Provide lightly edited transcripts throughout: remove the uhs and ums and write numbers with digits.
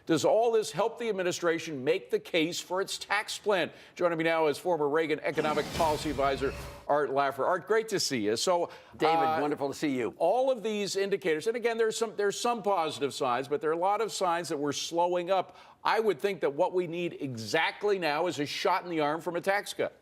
Does all this help the administration make the case for its tax plan? Joining me now is former Reagan economic policy advisor Art Laffer. Art, great to see you. So, David, wonderful to see you. All of these indicators, and again, there's some positive signs, but there are a lot of signs that we're slowing up. I would think that what we need exactly now is a shot in the arm from a tax cut.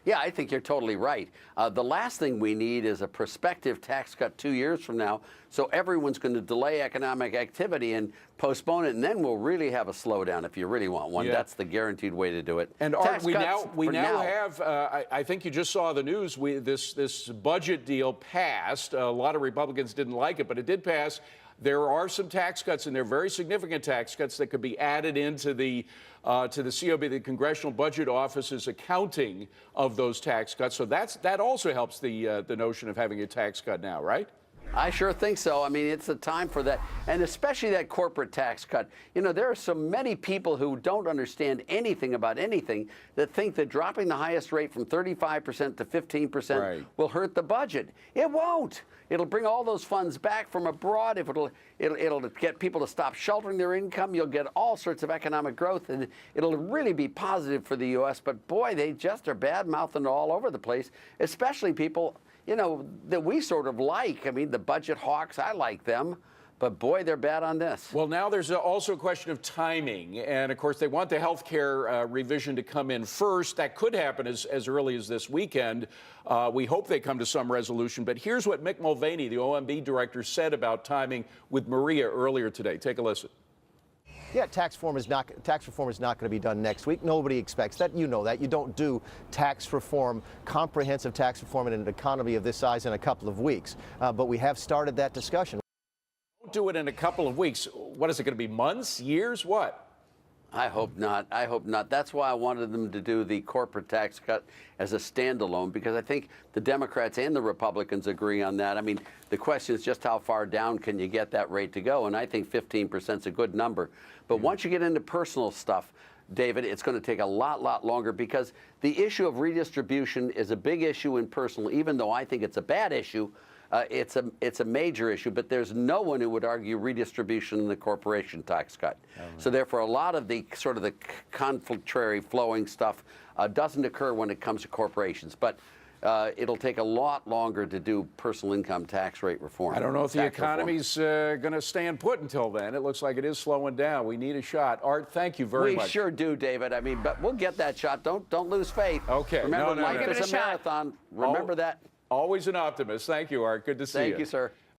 Yeah, I think you're totally right. The last thing we need is a prospective tax cut 2 years from now, so everyone's going to delay economic activity and postpone it, and then we'll really have a slowdown if you really want one. Yeah. That's the guaranteed way to do it. And Art, we now have, I think you just saw the news, this budget deal passed. A lot of Republicans didn't like it, but it did pass. There are some tax cuts in there, very significant tax cuts that could be added into the COB, the Congressional Budget Office's accounting of those tax cuts. So that also helps the notion of having a tax cut now, right? I sure think so. I mean, it's the time for that, and especially that corporate tax cut. You know, there are so many people who don't understand anything about anything that think that dropping the highest rate from 35% to 15% will hurt the budget. It won't. It'll bring all those funds back from abroad. It'll get people to stop sheltering their income. You'll get all sorts of economic growth, and it'll really be positive for the U.S. But boy, they just are bad-mouthing all over the place, especially people, you know, that we sort of like. I mean, the budget hawks, I like them. But boy, they're bad on this. Well, now there's also a question of timing. And of course, they want the health care revision to come in first. That could happen as early as this weekend. We hope they come to some resolution. But here's what Mick Mulvaney, the OMB director, said about timing with Maria earlier today. Take a listen. Yeah, tax reform is not going to be done next week. Nobody expects that. You know that. You don't do tax reform, comprehensive tax reform in an economy of this size in a couple of weeks. But we have started that discussion. Don't do it in a couple of weeks. What is it going to be? Months? Years? What? I hope not. I hope not. That's why I wanted them to do the corporate tax cut as a standalone, because I think the Democrats and the Republicans agree on that. I mean, the question is just how far down can you get that rate to go? And I think 15% is a good number. But once you get into personal stuff, David, it's going to take a lot longer, because the issue of redistribution is a big issue in personal, even though I think it's a bad issue. It's a major issue, but there's no one who would argue redistribution in the corporation tax cut. So therefore, a lot of the sort of the contrary flowing stuff doesn't occur when it comes to corporations. But it'll take a lot longer to do personal income tax rate reform. I don't know if the economy's going to stand put until then. It looks like it is slowing down. We need a shot. Art, thank you very much. We sure do, David. I mean, but we'll get that shot. Don't lose faith. Okay. Remember, life is a marathon. Remember that. Always an optimist. Thank you, Art. Good to see you. Thank you, sir.